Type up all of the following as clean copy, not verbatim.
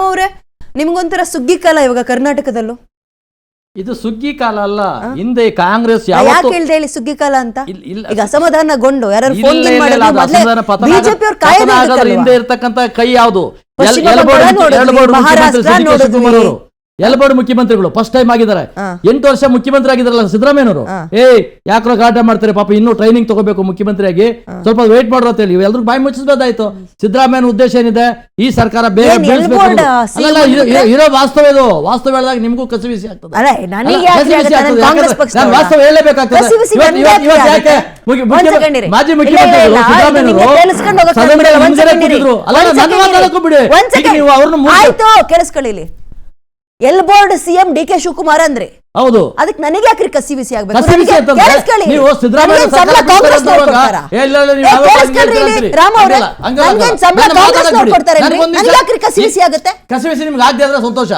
ಅವರೇ, ನಿಮ್ಗೊಂಥರ ಸುಗ್ಗಿ ಕಾಲ ಇವಾಗ ಕರ್ನಾಟಕದಲ್ಲೂ. ಇದು ಸುಗ್ಗಿ ಕಾಲ ಅಲ್ಲ, ಹಿಂದೆ ಕಾಂಗ್ರೆಸ್ ಯಾಕೆ ಹೇಳ್ದೆ ಹೇಳಿ ಸುಗ್ಗಿ ಕಾಲ ಅಂತ? ಈಗ ಅಸಮಾಧಾನಗೊಂಡು ಯಾರು ಹಿಂದೆ ಇರ್ತಕ್ಕಂಥ ಕೈ ಯಾವುದು? ಯಲಬಾರ್ಡು ಮುಖ್ಯಮಂತ್ರಿಗಳು ಫಸ್ಟ್ ಟೈಮ್ ಆಗಿದ್ದಾರೆ, 8 ವರ್ಷ ಮುಖ್ಯಮಂತ್ರಿ ಆಗಿದಾರಲ್ಲ ಸಿದ್ದರಾಮಯ್ಯನವರು. ಯಾಕ್ರೋ ಗಾಟ ಮಾಡ್ತಾರೆ ಪಾಪ, ಇನ್ನೂ ಟ್ರೈನಿಂಗ್ ತಗೋಬೇಕು ಮುಖ್ಯಮಂತ್ರಿಯಾಗಿ, ಸ್ವಲ್ಪ ವೇಟ್ ಮಾಡ್ರು ಅಂತ ಹೇಳಿ ಎಲ್ರಿಗೂ ಬಾಯಿ ಮುಚ್ಚಿಸಬಹುದಾಯ್ತು. ಸಿದ್ದರಾಮಯ್ಯನ ಉದ್ದೇಶ ಏನಿದೆ, ಈ ಸರ್ಕಾರ ಬೇಗ ಬೀಳಿಸಬೇಕು. ಇರೋ ವಾಸ್ತವ ಇದು, ವಾಸ್ತವ ಹೇಳಿದಾಗ ನಿಮಗೂ ಕಸಿವಿಸಿ ಆಗ್ತದೆ, ವಾಸ್ತವ ಹೇಳಬೇಕಾಗ್ತದೆ. ಮಾಜಿ ಮುಖ್ಯಮಂತ್ರಿಗಳು ಸಿದ್ದರಾಮಯ್ಯನವರು ಅಲ್ಲ, ನನ್ನ ಮಾತಾಡಕ್ಕೂ ಬಿಡಿ, ನೀವು ಅವ್ರನ್ನ ಕೇಳಿಸ್ಕೊಳ್ಳಿ. L board CM DK. Shivakumar ಅಂದ್ರೆ ಹೌದು, ಅದಕ್ಕೆ ನನಗೆ ಯಾಕ್ರಿ ಕಸಿವಿಸಿ ಆಗ್ಬೇಕು? ನೀವು ಸಿದ್ದರಾಮಯ್ಯ ಕಸಿವಿಸಿ ನಿಮ್ಗೆ ಆಗದೆ ಆದ್ರೆ ಸಂತೋಷ,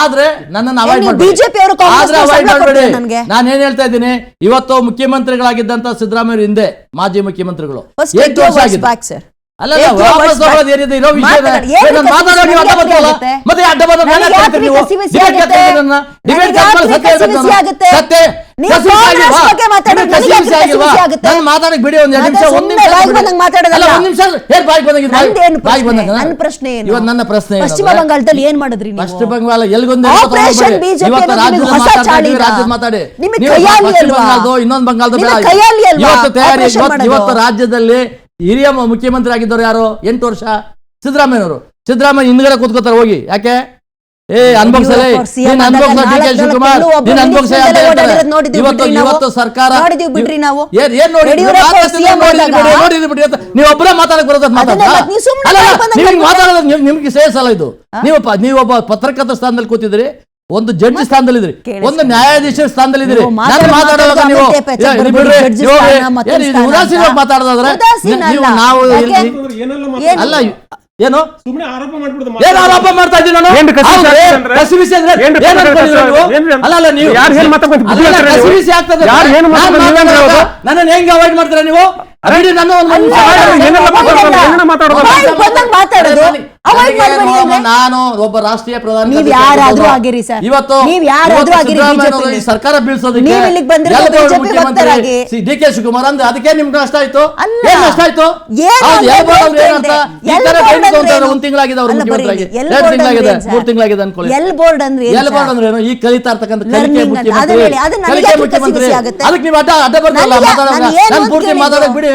ಆದ್ರೆ ನನ್ನನ್ನು ಅವಾಯ್ಡ್ ಮಾಡಿ, ಬಿಜೆಪಿ ಅವರು ನಾನು ಏನ್ ಹೇಳ್ತಾ ಇದ್ದೀನಿ, ಇವತ್ತು ಮುಖ್ಯಮಂತ್ರಿಗಳಾಗಿದ್ದಂತ ಸಿದ್ದರಾಮಯ್ಯ ಹಿಂದೆ ಮಾಜಿ ಮುಖ್ಯಮಂತ್ರಿಗಳು 8 ವರ್ಷ ಆಗಿದೆ. ಅಲ್ಲ ವಾಪಸ್ ಬರೋದು ಏನಿದೆ, ಇರೋ ವಿಷಯ ಮಾತಾಡೋಕೆ ಅಡ್ಡ ಬರ್ತಲ್ಲ, ಮತ್ತೆ ಅಡ್ಡ ಬಂದ ಮಾತಾಡಕ್ ಬಿಡಿ. ಒಂದ್ ನಿಮಿಷ ಪ್ರಶ್ನೆ ಇವತ್ತು ನನ್ನ ಪ್ರಶ್ನೆ, ಪಶ್ಚಿಮ ಬಂಗಾಳದಲ್ಲಿ ಏನ್ ಮಾಡಿದ್ರಿ? ಪಶ್ಚಿಮ ಬಂಗಾಳ ಎಲ್ಗೊಂದು ರಾಜ್ಯದ ಮಾತಾಡಿ, ಇನ್ನೊಂದು ಬಂಗಾಳದ ಇವತ್ತು ತಯಾರಿ. ಇವತ್ತು ರಾಜ್ಯದಲ್ಲಿ ಹಿರಿಯ ಮುಖ್ಯಮಂತ್ರಿ ಆಗಿದ್ದವರು ಯಾರು? 8 ವರ್ಷ ಸಿದ್ದರಾಮಯ್ಯನವರು. ಸಿದ್ದರಾಮಯ್ಯ ಹಿಂದ್ಗಡೆ ಕೂತ್ಕೋತಾರೆ ಹೋಗಿ, ಯಾಕೆ ಅನ್ಭವಿಸಲೇ ಡಿ.ಕೆ. ಶಿವಕುಮಾರ್ ಇವತ್ತು ಸರ್ಕಾರ ನೀವು ಒಬ್ಬರೇ ಮಾತಾಡಕ್ ಬರೋದು, ನಿಮ್ಗೆ ಸೇರಿಸಲ್ಲ ಇದು. ನೀವು ಒಬ್ಬ ಪತ್ರಕರ್ತ ಸ್ಥಾನದಲ್ಲಿ ಕೂತಿದ್ರಿ, ಒಂದು ಜಡ್ಜ್ ಸ್ಥಾನದಲ್ಲಿದ್ರಿ, ಒಂದು ನ್ಯಾಯಾಧೀಶರ ಸ್ಥಾನದಲ್ಲಿದ್ರಿ. ನಾನು ಮಾತಾಡುವಾಗ ನೀವು ಉದಾಸೀನ ಮಾತಾಡೋದಾದ್ರೆ ನಾವು ಅಲ್ಲ ಏನು ಏನು ಆರೋಪ ಮಾಡ್ತಾ ಇದ್ದೀವಿ ನಾನು? ಕಸಿವಿಸಿ ಅಂದ್ರೆ ಅಲ್ಲ, ನೀವು ಕಸಿವಿಸಿ ಆಗ್ತದೆ. ನನ್ನನ್ನು ಹೆಂಗ್ ಅವಾಯ್ಡ್ ಮಾಡ್ತೀರಾ ನೀವು? ನಾನು ಒಬ್ಬ ರಾಷ್ಟ್ರೀಯ ಪ್ರಧಾನಿ, ಇವತ್ತು ಸರ್ಕಾರ ಬೀಳ್ಸೋದಕ್ಕೆ ಡಿ.ಕೆ. ಶಿವಕುಮಾರ್ ಅಂದ್ರೆ ಅದಕ್ಕೆ ನಿಮ್ಗೆ ನಷ್ಟ ಆಯ್ತು. ಏನ್ ನಷ್ಟ ಆಯ್ತು? ಒಂದ್ ತಿಂಗಳಾಗಿದೆ ಅವ್ರು ಮುಖ್ಯಮಂತ್ರಿ, 2 ತಿಂಗಳಾಗಿದೆ, 3 ತಿಂಗಳಾಗಿದೆ ಅನ್ಕೊಳ್ಳಿ. ಎಲ್ ಬೋರ್ಡ್ ಅಂದ್ರೆ ಈ ಕಲಿತಾ ಇರ್ತಕ್ಕಂಥ ಕಲಿಕೆ ಮುಖ್ಯಮಂತ್ರಿ, ಅದಕ್ಕೆ ನೀವು ಅಡ್ಡ ಬರ್ತಲ್ಲ ಮಾತಾಡೋಣ. ನಾನು ಪೂರ್ತಿ ಮಾತಾಡಕ್ ಬಿಡಿ,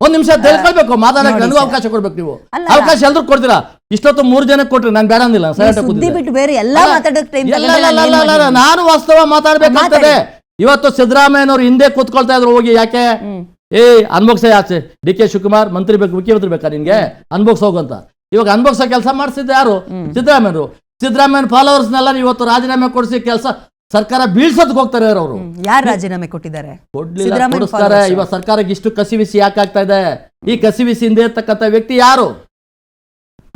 ಒಂದ್ ನಿಮಿಷ ತಿಳ್ಕೊಳ್ಬೇಕು, ಮಾತಾಡಕ್ಕೆ ನನಗೂ ಅವಕಾಶ ಕೊಡ್ಬೇಕು. ನೀವು ಅವಕಾಶ ಎಲ್ರು ಕೊಡ್ತೀರಾ? ಇಷ್ಟೊತ್ತು 3 ಜನಕ್ಕೆ ಕೊಟ್ರಿ, ನಾನು ಬೇಡ ಅಂದಿಲ್ಲ. ನಾನು ವಾಸ್ತವ ಮಾತಾಡ್ಬೇಕಾಗ್ತದೆ. ಇವತ್ತು ಸಿದ್ದರಾಮಯ್ಯನವರು ಹಿಂದೆ ಕೂತ್ಕೊಳ್ತಾ ಇದ್ರು ಹೋಗಿ, ಯಾಕೆ ಅನ್ಭೋಗ್ಸ ಆಚೆ ಡಿ.ಕೆ. ಶಿವಕುಮಾರ್ ಮಂತ್ರಿ ಬೇಕು, ಮುಖ್ಯಮಂತ್ರಿ ಬೇಕಾ ನಿನ್ಗೆ? ಅನ್ಭೋಗ್ಸ ಹೋಗಂತ. ಇವಾಗ ಅನ್ಭೋಗ್ಸ ಕೆಲಸ ಮಾಡಿಸಿದ್ದೆ ಯಾರು? ಸಿದ್ದರಾಮಯ್ಯರು. ಸಿದ್ದರಾಮಯ್ಯನ ಫಾಲೋವರ್ಸ್ನೆಲ್ಲ ಇವತ್ತು ರಾಜೀನಾಮೆ ಕೊಡಿಸಿ ಕೆಲಸ ಸರ್ಕಾರ ಬೀಳ್ಸೋದಕ್ಕೆ ಹೋಗ್ತಾರೆ. ಅವರು ಯಾರು ರಾಜೀನಾಮೆ ಕೊಟ್ಟಿದ್ದಾರೆ? ಕೊಡಿಸ್ತಾರೆ. ಇವಾಗ ಸರ್ಕಾರಕ್ಕೆ ಇಷ್ಟು ಕಸಿವಿಸಿ ಯಾಕೆ ಆಗ್ತಾ ಇದೆ? ಈ ಕಸಿವಿಸಿ ಹಿಂದೆ ಇರ್ತಕ್ಕಂಥ ವ್ಯಕ್ತಿ ಯಾರು?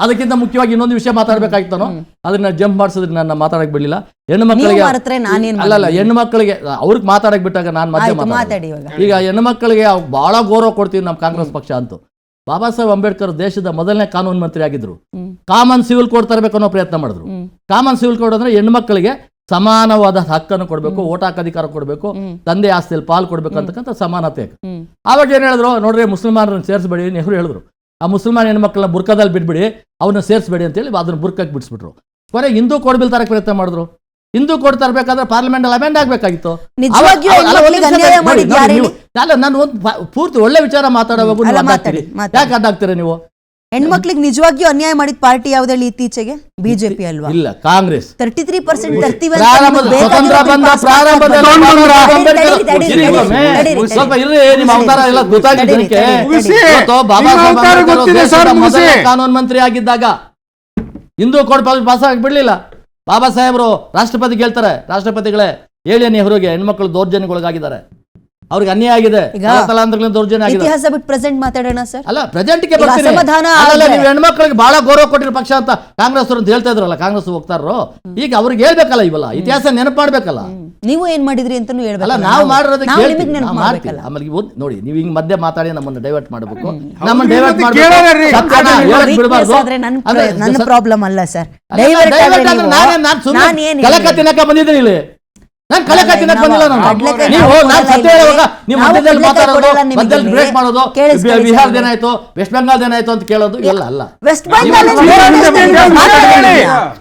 ಅದಕ್ಕಿಂತ ಮುಖ್ಯವಾಗಿ ಇನ್ನೊಂದು ವಿಷಯ ಮಾತಾಡ್ಬೇಕಾಗಿತ್ತಾನೋ, ಅದನ್ನ ಜಂಪ್ ಮಾಡಿಸಿದ್ರೆ ನನ್ನ ಮಾತಾಡಕ್ ಬಿಡಲಿಲ್ಲ. ಹೆಣ್ಣು ಮಕ್ಕಳಿಗೆ ಅಲ್ಲ, ಹೆಣ್ಣು ಮಕ್ಕಳಿಗೆ ಅವ್ರಿಗೆ ಮಾತಾಡಕ್ ಬಿಟ್ಟಾಗ ನಾನು ಮಧ್ಯೆ ಮಾತಾಡಿ. ಈಗ ಹೆಣ್ಣು ಮಕ್ಕಳಿಗೆ ಬಹಳ ಗೌರವ ಕೊಡ್ತೀವಿ ನಮ್ಮ ಕಾಂಗ್ರೆಸ್ ಪಕ್ಷ ಅಂತೂ. ಬಾಬಾ ಸಾಹೇಬ್ ಅಂಬೇಡ್ಕರ್ ದೇಶದ ಮೊದಲನೇ ಕಾನೂನು ಮಂತ್ರಿ ಆಗಿದ್ರು. ಕಾಮನ್ ಸಿವಿಲ್ ಕೋಡ್ ತರಬೇಕು ಅನ್ನೋ ಪ್ರಯತ್ನ ಮಾಡಿದ್ರು. ಕಾಮನ್ ಸಿವಿಲ್ ಕೋಡ್ ಅಂದ್ರೆ ಹೆಣ್ಣು ಮಕ್ಕಳಿಗೆ ಸಮಾನವಾದ ಹಕ್ಕನ್ನು ಕೊಡಬೇಕು, ಓಟ್ ಹಾಕೋಧಿಕಾರ ಕೊಡಬೇಕು, ತಂದೆ ಆಸ್ತಿಯಲ್ಲಿ ಪಾಲು ಕೊಡ್ಬೇಕು ಅಂತಕ್ಕಂಥ ಸಮಾನತೆ. ಆವಾಗ ಏನ್ ಹೇಳಿದ್ರು ನೋಡ್ರಿ, ಮುಸಲ್ಮಾನರನ್ನು ಸೇರಿಸಬೇಡಿ. ನೆಹರು ಹೇಳಿದ್ರು, ಆ ಮುಸಲ್ಮಾನ್ ಹೆಣ್ಮಕ್ಳನ್ನ ಬುರ್ಕದಲ್ಲಿ ಬಿಟ್ಬಿಡಿ, ಅವನ್ನ ಸೇರಿಸಬೇಡಿ ಅಂತೇಳಿ ಅದನ್ನ ಬುರ್ಕಕ್ಕೆ ಬಿಡಿಸ್ಬಿಟ್ರು. ಕೊನೆಗೆ ಹಿಂದೂ ಕೋಡ್ ಬಿಲ್ ತರಕ್ಕೆ ಪ್ರಯತ್ನ ಮಾಡಿದ್ರು. ಹಿಂದೂ ಕೋಡ್ ತರಬೇಕಾದ್ರೆ ಪಾರ್ಲಿಮೆಂಟ್ ಅಲ್ಲಿ ಅಮೆಂಡ್ ಆಗ್ಬೇಕಾಗಿತ್ತು. ನಾನು ಒಂದು ಪೂರ್ತಿ ಒಳ್ಳೆ ವಿಚಾರ ಮಾತಾಡುವಾಗ ಯಾಕೆ ಅಡ್ಡಾಗ್ತೀರಾ ನೀವು? ಹೆಣ್ಮಕ್ಳಿಗೆ ನಿಜವಾಗಿಯೂ ಅನ್ಯಾಯ ಮಾಡಿದ ಪಾರ್ಟಿ ಯಾವ್ದು ಹೇಳಿ ಇತ್ತೀಚೆಗೆ? ಬಿಜೆಪಿ ಅಲ್ವಾ? ಇಲ್ಲ, ಕಾಂಗ್ರೆಸ್. 33% ತರ್ತೀವಿ. ಸ್ವಲ್ಪ ಇರ್ರಿ, ನಿಮ್ಮ ಅವತಾರ ಎಲ್ಲ ಗೊತ್ತಾಗಿದೆ. ಬಾಬಾ ಸಾಹೇಬ್ ಕಾನೂನು ಮಂತ್ರಿ ಆಗಿದ್ದಾಗ ಹಿಂದೂ ಕೋಡ್ ಪಾಸ್ ಆಗಿ ಬಿಡ್ಲಿಲ್ಲ. ಬಾಬಾ ಸಾಹೇಬರು ರಾಷ್ಟ್ರಪತಿಗೆ ಹೇಳ್ತಾರೆ, ರಾಷ್ಟ್ರಪತಿಗಳೇ ಹೇಳಿ ನೆಹರುಗೆ ಹೆಣ್ಮಕ್ಳು ದೌರ್ಜನ್ಯಗೊಳಗಾಗಿದ್ದಾರೆ, ಅವ್ರಿಗೆ ಅನ್ಯಾಯ ಆಗಿದೆ, ಈಗ ತಲಾಂತರಗಳಿಂದ ದೌರ್ಜನ್ಯ ಆಗಿದೆ. ಇತಿಹಾಸ ಬಿಟ್ಟು ಪ್ರೆಸೆಂಟ್ ಮಾತಾಡೋಣ ಸರ್. ಅಲ್ಲ ಪ್ರೆಸೆಂಟ್ಗೆ ಈಗ ಅಸಮಾಧಾನ ಆದ್ರೆ- ನೀವು ಹೆಣ್ಮಕ್ಳಿಗೆ ಬಹಳ ಗೌರವ ಕೊಟ್ಟಿರೋ ಪಕ್ಷ ಅಂತ ಕಾಂಗ್ರೆಸ್ ಅಂತ ಹೇಳ್ತಾ ಇದ್ರಲ್ಲ, ಕಾಂಗ್ರೆಸ್ ಹೋಗ್ತಾರೋ ಈಗ ಅವ್ರಿಗೆ ಹೇಳ್ಬೇಕಲ್ಲ, ಇವೆಲ್ಲ ಇತಿಹಾಸ ನೆನಪು ಮಾಡ್ಬೇಕಲ್ಲ. ನೀವು ಏನ್ ಮಾಡಿದ್ರಿ ಅಂತಾನು ಅಲ್ಲ ಹೇಳ್ಬೇಕಲ್ಲ. ನಾವು ಮಾಡಿರೋದಕ್ಕೆ ನಾವು ಹೇಳ್ತೀವಿ, ನಿಮಗೆ ನೆನಪು ನಾವು ಮಾಡ್ತೀವಿ. ಮಾಡ್ಬೇಕಲ್ಲ. ಆಮೇಲೆ ನೋಡಿ ನೀವು ಹಿಂಗ್ ಮಧ್ಯೆ ಮಾತಾಡಿ ನಮ್ಮನ್ನು ಡೈವರ್ಟ್ ಮಾಡಬೇಕು, ನಮ್ಮನ್ನು ಅವ್ರು ಡೈವರ್ಟ್ ಇವತ್ತು ಕೇಳೋರ್ರಿ. ಸತ್ಯನ ಹೇಳಕ್ ಬಿಡಬಾರ್ದು. ನನ್ನ ಪ್ರಾಬ್ಲಮ್ ಅಲ್ಲ ಸರ್. ಕಲಕ ತಿನ್ನಕ ಬಂದಿದ್ದೀನಿ ಇಲ್ಲಿ, ನಾನು ಕಲಕ ತಿನ್ನಕ್ ಬಂದಿಲ್ಲ. ನಾನು ಸತ್ಯ ಹೇಳುವಾಗ ನೀವು ಮಧ್ಯದಲ್ಲಿ ಮಾತಾಡೋದು, ಮಧ್ಯದಲ್ಲಿ ಬ್ರೇಕ್ ಮಾಡೋದು, ಬಿಹಾರ್ ಏನಾಯ್ತು, ವೆಸ್ಟ್ ಬೆಂಗಾಲ್ ಏನಾಯ್ತು ಅಂತ ಕೇಳೋದು ಎಲ್ಲ ಅಲ್ಲ. ವೆಸ್ಟ್ ಬೆಂಗಾಲ್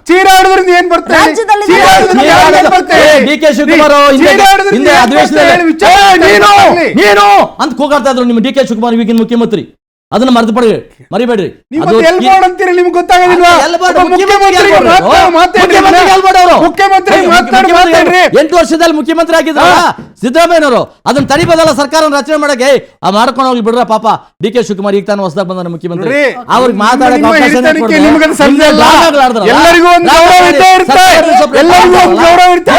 ಚೀರಾಡೋದ್ರಿಂದ ಏನ್ ಬರ್ತದೆ? ರಾಜ್ಯದಲ್ಲಿ ಡಿ ಕೆ ಶಿವಕುಮಾರ್ ಹಿಂದೆ ಅಧಿವೇಶನದಲ್ಲಿ ನೀನು ಅಂತ ಕೂಗಾಡ್ತಾ ಇದ್ರು ನಿಮ್ಮ ಡಿ ಕೆ ಶಿವಕುಮಾರ್ ಈಗಿನ ಮುಖ್ಯಮಂತ್ರಿ. ಅದನ್ನ ಮರಿಬೇಡ್ರಿ. ನೀವು ಎಲ್ಬೋರ್ಡ್ ಅಂತೀರಿ, ನಿಮ್ಗೆ ಗೊತ್ತಾಗೋದಿಲ್ವಾ? ಮುಖ್ಯಮಂತ್ರಿ 8 ವರ್ಷದಲ್ಲಿ ಮುಖ್ಯಮಂತ್ರಿ ಆಗಿದ್ರಲ್ಲ ಸಿದ್ದರಾಮಯ್ಯನವರು, ಅದನ್ನ ತಡಿಬೋದಲ್ಲ ಸರ್ಕಾರ ರಚನೆ ಮಾಡಕ್ಕೆ. ಮಾಡ್ಕೊಂಡು ಹೋಗ್ಲಿ ಬಿಡ್ರ ಪಾಪ. ಡಿ ಕೆ ಶಿವಕುಮಾರ್ ಈಗ ತಾನು ಹೊಸದಾಗ ಬಂದ ಮುಖ್ಯಮಂತ್ರಿ, ಅವ್ರಿಗೆ ಮಾತಾಡಕ್ಕೆ ಎಲ್ಲರಿಗೂ ಒಂದು ಗೌರವ ಇದ್ದೇ ಇರುತ್ತೆ. ಎಲ್ಲರಿಗೂ ಒಂದು ಗೌರವ ಇರುತ್ತೆ.